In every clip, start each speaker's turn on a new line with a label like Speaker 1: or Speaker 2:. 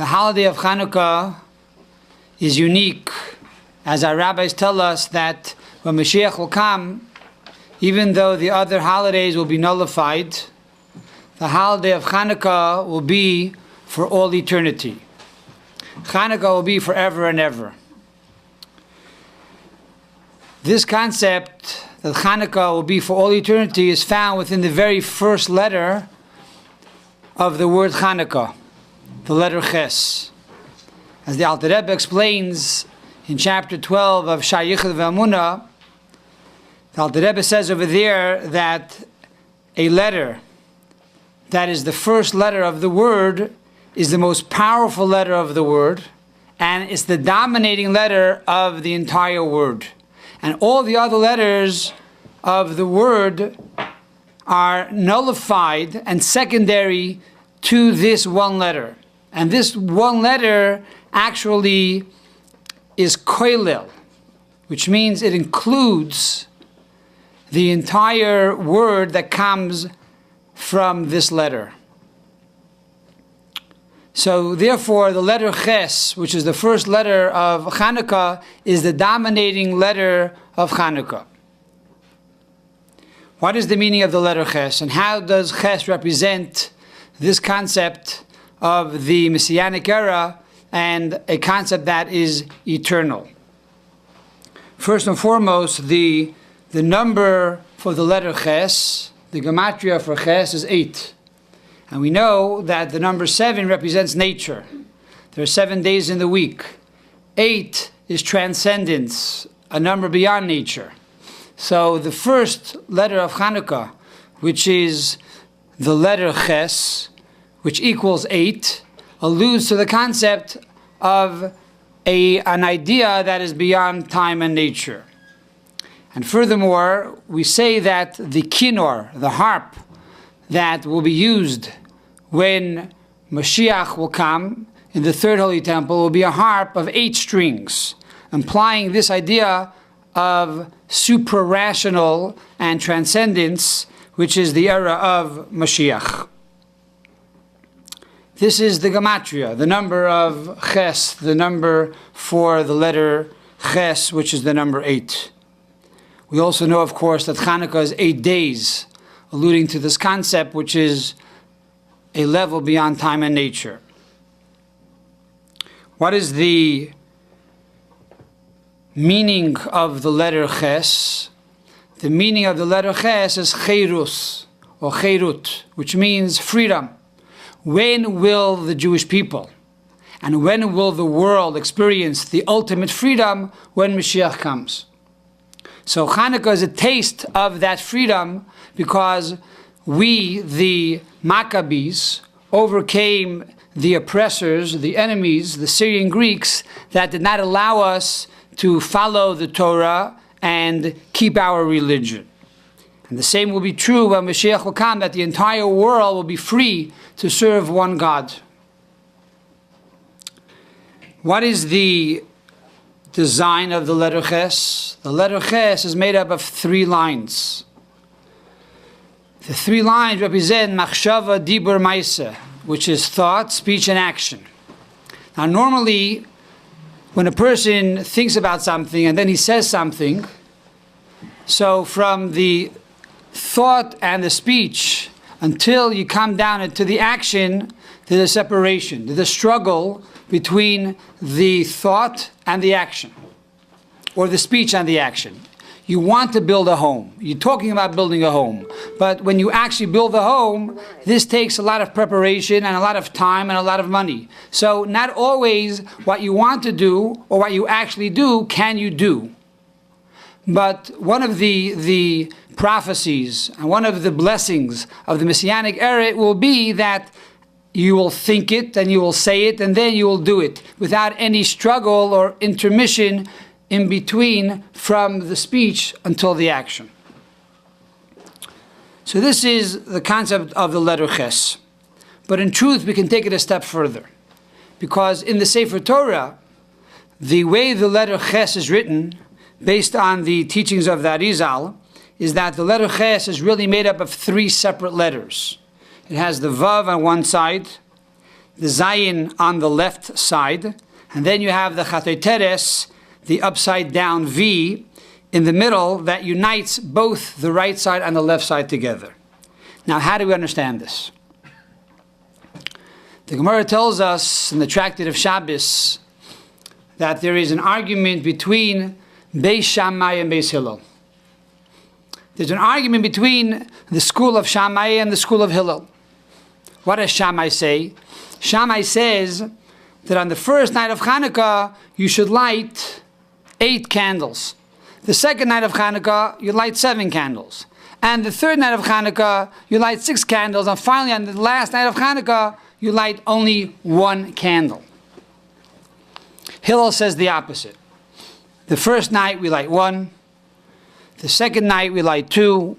Speaker 1: The holiday of Chanukah is unique, as our rabbis tell us that when Mashiach will come, even though the other holidays will be nullified, the holiday of Chanukah will be for all eternity. Chanukah will be forever and ever. This concept that Chanukah will be for all eternity is found within the very first letter of the word Chanukah, the letter Ches. As the Alter Rebbe explains in chapter 12 of Shayichud V'Amunah, the Alter Rebbe says over there that a letter that is the first letter of the word is the most powerful letter of the word, and it's the dominating letter of the entire word. And all the other letters of the word are nullified and secondary to this one letter. And this one letter actually is koilel, which means it includes the entire word that comes from this letter. So therefore, the letter Ches, which is the first letter of Chanukah, is the dominating letter of Chanukah. What is the meaning of the letter Ches, and how does Ches represent this concept of the Messianic Era and a concept that is eternal? First and foremost, the number for the letter Ches, the gematria for Ches, is 8. And we know that the number 7 represents nature. There are 7 days in the week. 8 is transcendence, a number beyond nature. So the first letter of Chanukah, which is the letter Ches, which equals 8, alludes to the concept of an idea that is beyond time and nature. And furthermore, we say that the kinor, the harp, that will be used when Mashiach will come in the third holy temple will be a harp of 8 strings, implying this idea of supra-rational and transcendence, which is the era of Mashiach. This is the gematria, the number of Ches, the number for the letter Ches, which is the number 8. We also know, of course, that Chanukah is 8 days, alluding to this concept, which is a level beyond time and nature. What is the meaning of the letter Ches? The meaning of the letter Ches is Cherus, or Cherut, which means freedom. When will the Jewish people and when will the world experience the ultimate freedom? When Mashiach comes. So Chanukah is a taste of that freedom, because we, the Maccabees, overcame the oppressors, the enemies, the Syrian Greeks, that did not allow us to follow the Torah and keep our religion. And the same will be true when Mashiach will come, that the entire world will be free to serve one God. What is the design of the letter Ches? The letter Ches is made up of 3 lines. The 3 lines represent machshava, dibur, maaseh, which is thought, speech, and action. Now normally, when a person thinks about something and then he says something, so from the thought and the speech until you come down into the action, there's a separation, there's a struggle between the thought and the action, or the speech and the action. You want to build a home. You're talking about building a home. But when you actually build a home, this takes a lot of preparation and a lot of time and a lot of money. So not always what you want to do or what you actually do can you do. But one of the prophecies and one of the blessings of the Messianic era will be that you will think it and you will say it and then you will do it without any struggle or intermission in between from the speech until the action. So this is the concept of the letter Ches. But in truth, we can take it a step further. Because in the Sefer Torah, the way the letter Ches is written, based on the teachings of the Arizal, is that the letter Ches is really made up of 3 separate letters. It has the Vav on one side, the Zayin on the left side, and then you have the Chatoteres, the upside down V, in the middle that unites both the right side and the left side together. Now, how do we understand this? The Gemara tells us in the Tractate of Shabbos that there is an argument between Beis Shammai and Beis Hillel. There's an argument between the school of Shammai and the school of Hillel. What does Shammai say? Shammai says that on the first night of Chanukah, you should light 8 candles. The second night of Chanukah, you light 7 candles. And the third night of Chanukah, you light 6 candles. And finally, on the last night of Chanukah, you light only 1 candle. Hillel says the opposite. The first night, we light 1. The second night, we light 2.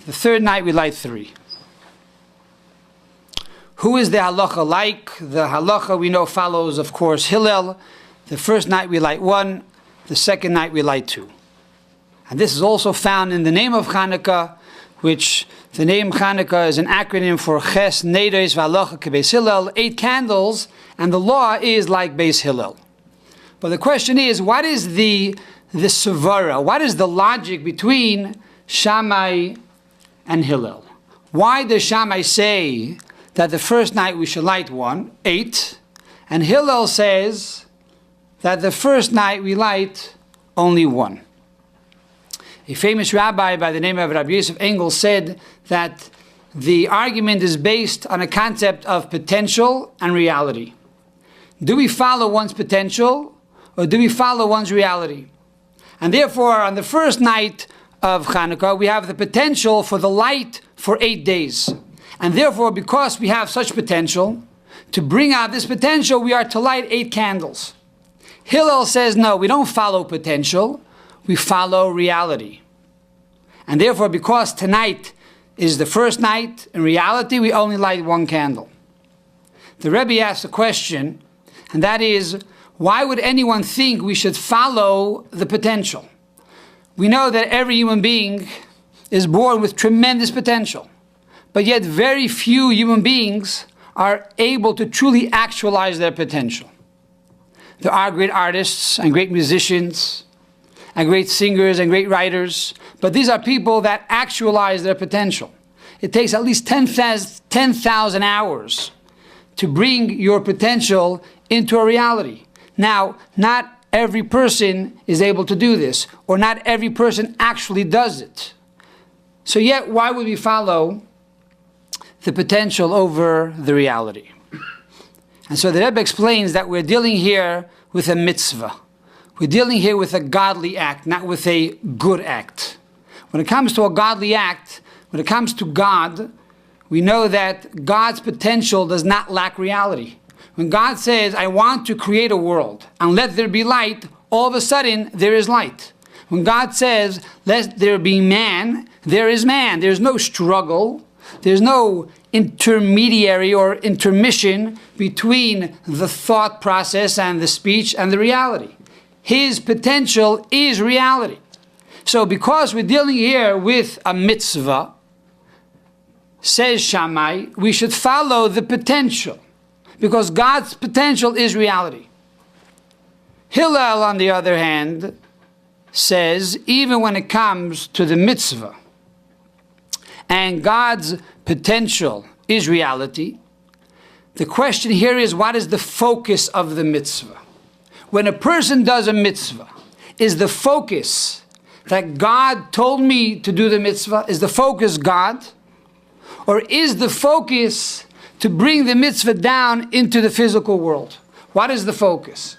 Speaker 1: The third night, we light 3. Who is the halacha like? The halacha we know follows, of course, Hillel. The first night we light 1, the second night we light 2. And this is also found in the name of Chanukah, which the name Chanukah is an acronym for Ches, Neidos, V'Halacha K'Beis Hillel, 8 candles, and the law is like Beis Hillel. But the question is, what is the sevara? What is the logic between Shammai and Hillel? Why does Shammai say that the first night we should light 1, 8, and Hillel says that the first night we light only 1? A famous rabbi by the name of Rabbi Yosef Engel said that the argument is based on a concept of potential and reality. Do we follow one's potential or do we follow one's reality? And therefore, on the first night of Chanukah, we have the potential for the light for 8 days. And therefore, because we have such potential, to bring out this potential, we are to light 8 candles. Hillel says, no, we don't follow potential, we follow reality. And therefore, because tonight is the first night, in reality, we only light 1 candle. The Rebbe asks a question, and that is, why would anyone think we should follow the potential? We know that every human being is born with tremendous potential. But yet very few human beings are able to truly actualize their potential. There are great artists and great musicians and great singers and great writers, but these are people that actualize their potential. It takes at least 10,000 hours to bring your potential into a reality. Now, not every person is able to do this, or not every person actually does it. So yet, why would we follow the potential over the reality? And so the Rebbe explains that we're dealing here with a mitzvah. We're dealing here with a godly act, not with a good act. When it comes to a godly act, when it comes to God, we know that God's potential does not lack reality. When God says, I want to create a world, and let there be light, all of a sudden there is light. When God says, let there be man, there is man. There's no struggle. There's no intermediary or intermission between the thought process and the speech and the reality. His potential is reality. So because we're dealing here with a mitzvah, says Shammai, we should follow the potential, because God's potential is reality. Hillel, on the other hand, says even when it comes to the mitzvah and God's potential is reality, the question here is, what is the focus of the mitzvah? When a person does a mitzvah, is the focus that God told me to do the mitzvah? Is the focus God? Or is the focus to bring the mitzvah down into the physical world? What is the focus?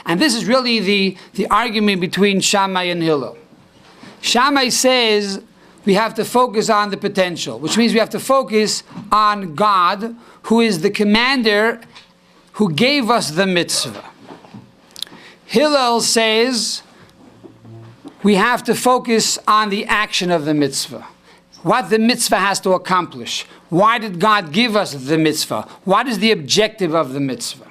Speaker 1: And this is really the argument between Shammai and Hillel. Shammai says we have to focus on the potential, which means we have to focus on God, who is the commander who gave us the mitzvah. Hillel says we have to focus on the action of the mitzvah, what the mitzvah has to accomplish. Why did God give us the mitzvah? What is the objective of the mitzvah?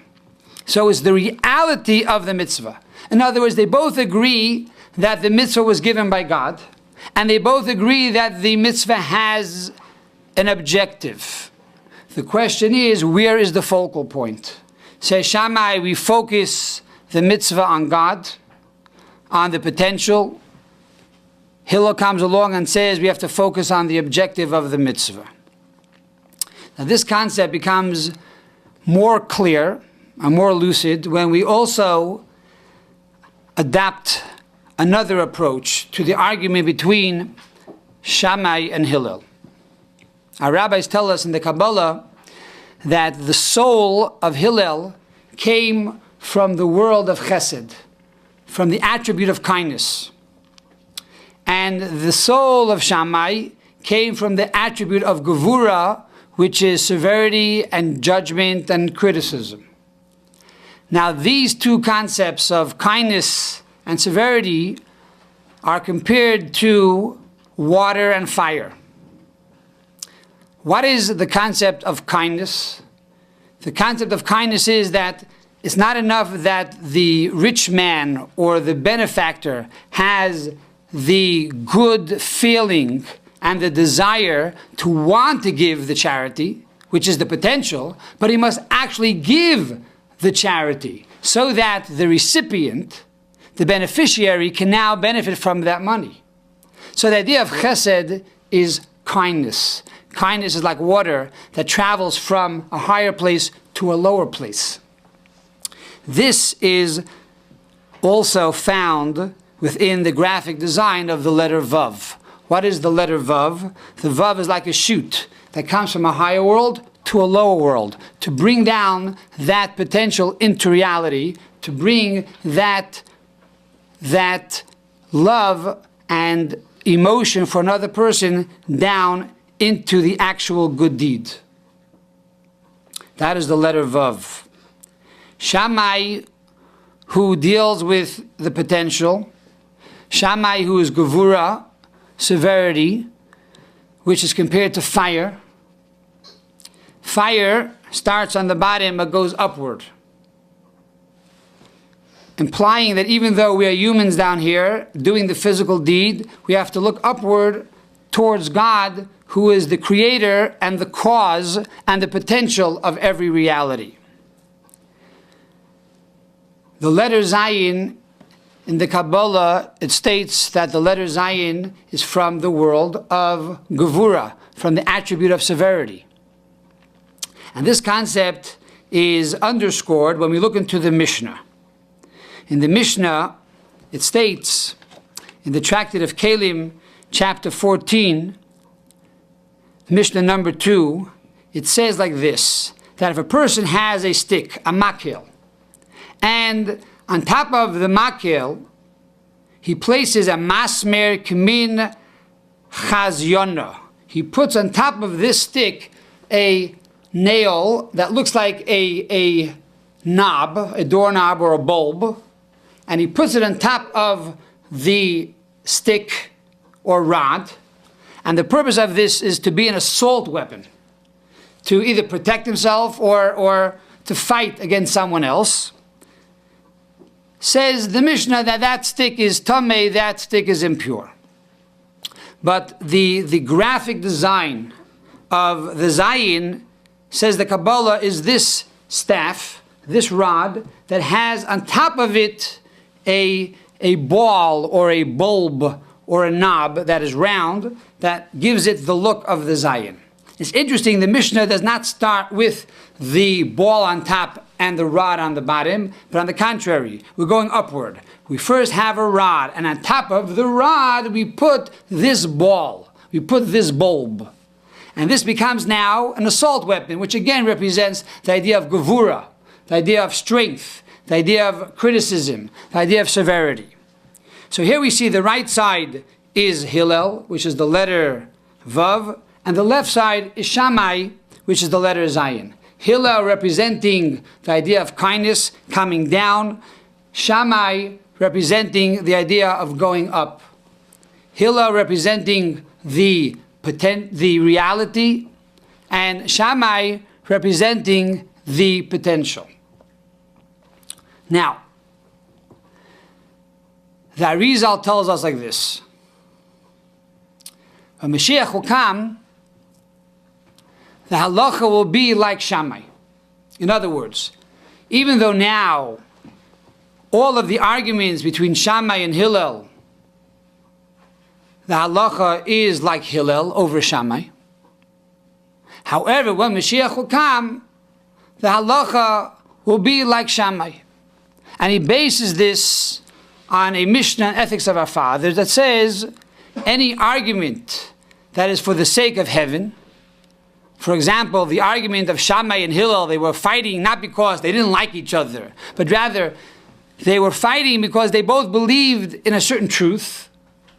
Speaker 1: So it's the reality of the mitzvah. In other words, they both agree that the mitzvah was given by God, and they both agree that the mitzvah has an objective. The question is, where is the focal point? Says Shammai, we focus the mitzvah on God, on the potential. Hillel comes along and says we have to focus on the objective of the mitzvah. Now this concept becomes more clear and more lucid when we also adapt another approach to the argument between Shammai and Hillel. Our rabbis tell us in the Kabbalah that the soul of Hillel came from the world of chesed, from the attribute of kindness. And the soul of Shammai came from the attribute of gevura, which is severity and judgment and criticism. Now these two concepts of kindness and severity are compared to water and fire. What is the concept of kindness? The concept of kindness is that it's not enough that the rich man or the benefactor has the good feeling and the desire to want to give the charity, which is the potential, but he must actually give the charity so that the recipient, the beneficiary, can now benefit from that money. So the idea of chesed is kindness. Kindness is like water that travels from a higher place to a lower place. This is also found within the graphic design of the letter Vav. What is the letter Vav? The Vav is like a shoot that comes from a higher world to a lower world, to bring down that potential into reality, to bring that love and emotion for another person down into the actual good deed. That is the letter Vav. Shammai, who deals with the potential, Shammai, who is gevura, severity, which is compared to fire. Fire starts on the bottom but goes upward, implying that even though we are humans down here doing the physical deed, we have to look upward towards God, who is the creator and the cause and the potential of every reality. The letter Zayin in the Kabbalah, it states that the letter Zayin is from the world of gevura, from the attribute of severity. And this concept is underscored when we look into the Mishnah. In the Mishnah, it states, in the Tractate of Kelim, chapter 14, Mishnah number 2, it says like this, that if a person has a stick, a makil, and on top of the makil, he places a masmer kmin chazyona. He puts on top of this stick a nail that looks like a knob, a doorknob or a bulb, and he puts it on top of the stick or rod. And the purpose of this is to be an assault weapon, to either protect himself or to fight against someone else. Says the Mishnah that that stick is tamei, that stick is impure. But the graphic design of the Zayin, says the Kabbalah, is this staff, this rod, that has on top of it a ball or a bulb or a knob that is round, that gives it the look of the Zayin. It's interesting, the Mishnah does not start with the ball on top and the rod on the bottom, but on the contrary, we're going upward. We first have a rod, and on top of the rod we put this ball, we put this bulb. And this becomes now an assault weapon, which again represents the idea of gevura, the idea of strength, the idea of criticism, the idea of severity. So here we see the right side is Hillel, which is the letter Vav, and the left side is Shammai, which is the letter Zayin. Hillel representing the idea of kindness coming down, Shammai representing the idea of going up. Hillel representing the reality, and Shammai representing the potential. Now, the Arizal tells us like this. When Mashiach will come, the halacha will be like Shammai. In other words, even though now all of the arguments between Shammai and Hillel, the halacha is like Hillel over Shammai. However, when Mashiach will come, the halacha will be like Shammai. And he bases this on a Mishnah on Ethics of Our Fathers that says any argument that is for the sake of heaven, for example, the argument of Shammai and Hillel, they were fighting not because they didn't like each other, but rather they were fighting because they both believed in a certain truth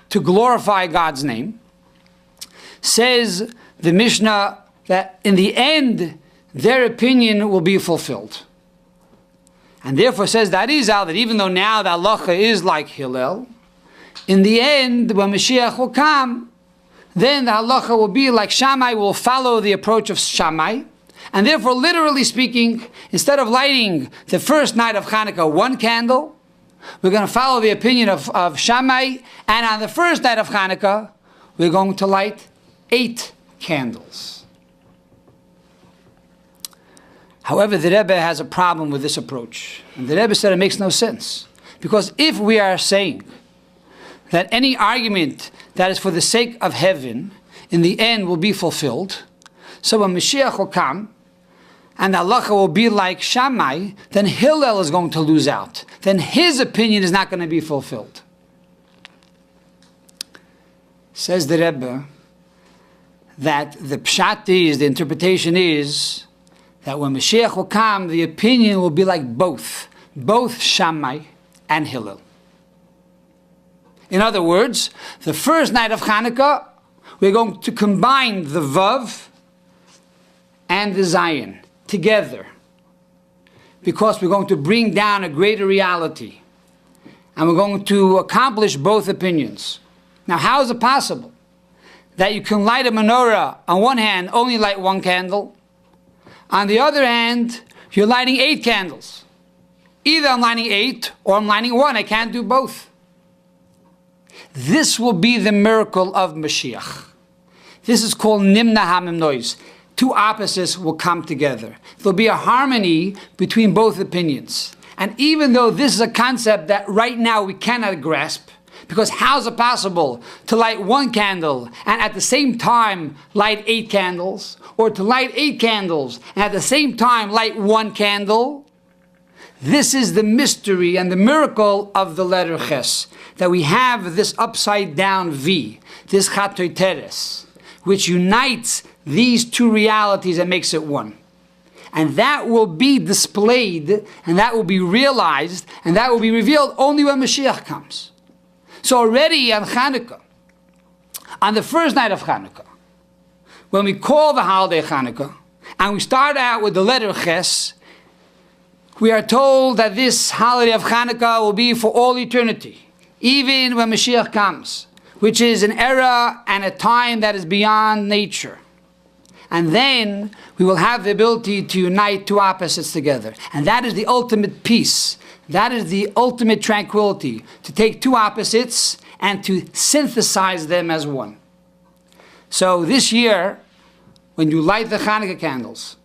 Speaker 1: to glorify God's name. Says the Mishnah that in the end, their opinion will be fulfilled. And therefore says the Arizal that even though now the halacha is like Hillel, in the end, when Mashiach will come, then the halacha will be like Shammai, will follow the approach of Shammai. And therefore, literally speaking, instead of lighting the first night of Chanukah one candle, we're going to follow the opinion of Shammai. And on the first night of Chanukah, we're going to light 8 candles. However, the Rebbe has a problem with this approach. And the Rebbe said it makes no sense. Because if we are saying that any argument that is for the sake of heaven, in the end will be fulfilled, so when Mashiach will come, and the halacha will be like Shammai, then Hillel is going to lose out. Then his opinion is not going to be fulfilled. Says the Rebbe that the pshat is, the interpretation is, that when Mashiach will come, the opinion will be like both Shammai and Hillel. In other words, the first night of Chanukah, we're going to combine the Vav and the Zion together, because we're going to bring down a greater reality, and we're going to accomplish both opinions. Now, how is it possible that you can light a menorah, on one hand, only light 1 candle, on the other hand, you're lighting 8 candles? Either I'm lighting 8 or I'm lighting 1. I can't do both. This will be the miracle of Mashiach. This is called Nimna HaMimnois. 2 opposites will come together. There'll be a harmony between both opinions. And even though this is a concept that right now we cannot grasp, because how is it possible to light 1 candle and at the same time light 8 candles? Or to light 8 candles and at the same time light 1 candle? This is the mystery and the miracle of the letter Ches, that we have this upside down V, this Chatoy Teres, which unites these 2 realities and makes it one. And that will be displayed, and that will be realized, and that will be revealed only when Mashiach comes. So already on Chanukah, on the first night of Chanukah, when we call the holiday Chanukah, and we start out with the letter Ches, we are told that this holiday of Chanukah will be for all eternity, even when Mashiach comes, which is an era and a time that is beyond nature. And then we will have the ability to unite 2 opposites together. And that is the ultimate peace. That is the ultimate tranquility, to take 2 opposites and to synthesize them as one. So this year, when you light the Chanukah candles,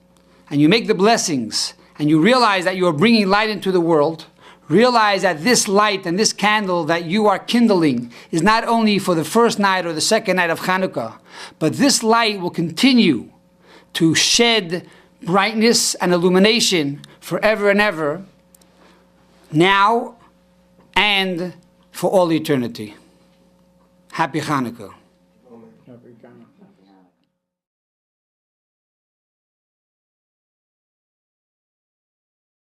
Speaker 1: and you make the blessings, and you realize that you are bringing light into the world, realize that this light and this candle that you are kindling is not only for the first night or the second night of Chanukah, but this light will continue to shed brightness and illumination forever and ever, now and for all eternity. Happy Chanukah.
Speaker 2: Happy Chanukah.